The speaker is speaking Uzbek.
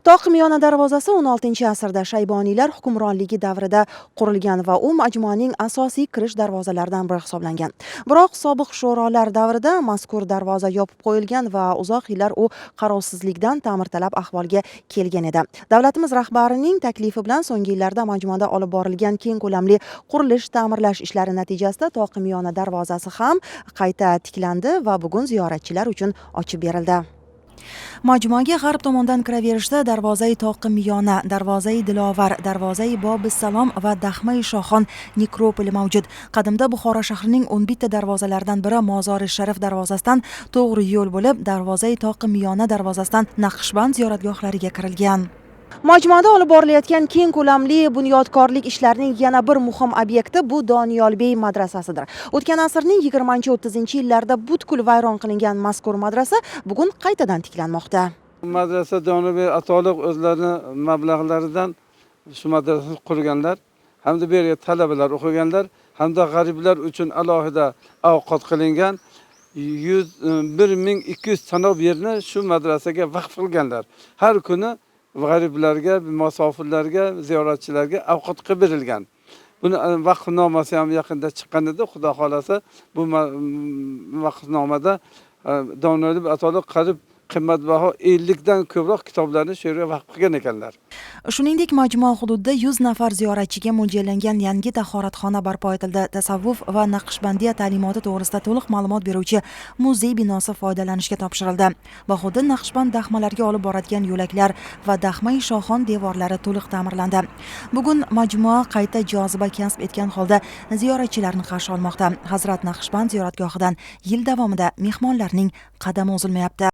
Toqimiyona darvozasi 16-asrda Shayboniylar hukmronligi davrida qurilgan va u majmuaning asosiy kirish darvozalaridan biri hisoblangan. Biroq sobiq sho'rolar davrida mazkur darvoza yopib qo'yilgan va uzoq yillar u qarovsizlikdan ta'mirtalab ahvolga kelgan edi. Davlatimiz rahbarining taklifi bilan so'nggi yillarda majmuada olib borilgan keng ko'lamli qurilish ta'mirlash ishlari natijasida Toqimiyona darvozasi ham qayta tiklandi va bugun ziyoratchilar uchun ochib berildi. Majmuaga g'arb tomondan kiraverishda darvozai Toqimiyona, darvozai Dilovar, darvozai Bobissalom va Dahmai Shohon nekropoli mavjud. Qadimda Buxoro shahrining 11 darvozalaridan biri Mozori Sharif darvozasidan to'g'ri yo'l bo'lib, darvozai Toqimiyona darvozasidan Naqshband ziyoratgohlariga kirilgan. Majmuada olib borilayotgan keng ko'lamli bunyodkorlik ishlarining yana bir muhim obyekti bu Doniyolbey madrasasidir. O'tgan asrning 20-30-yillarda butkul vayron qilingan mazkur madrasa bugun qaytadan tiklanmoqda. Madrasa Doniyolbey atoliq o'zlarining mablag'laridan shu madrasani qurganlar, hamda bu yerga talabalar o'qiganlar, hamda g'ariblar uchun alohida ovqat qilingan 1200 tanob yerni shu madrasaga vaqf qilganlar. Har kuni g'ariblarga, musofirlarga, ziyoratchilarga ovqat qilib berilgan. Buni vaqfnomasi ham yaqinda chiqqan edi. Xudo xolasa bu vaqfnomada Doniyolbey atoliq qarib qimmatbaho 50 dan ko'proq kitoblarni shu yerga vaqf qilgan ekanlar. Shuningdek, majmua hududida 100 nafar ziyoratchiga mo'ljallangan yangi tahoratxona barpo etildi. Tasavvuf va Naqshbandiya ta'limoti to'g'risida to'liq ma'lumot beruvchi muzey binosi foydalanishga topshirildi. Bahodir Naqshband dahmalarga olib boradigan yo'laklar va Dahmai Shohon devorlari to'liq ta'mirlandi. Bugun majmua qayta joziba kasb etgan holda ziyoratchilarni qarshi olmoqda. Hazrat Naqshband ziyoratgohidan yil davomida mehmonlarning qadami uzilmayapti.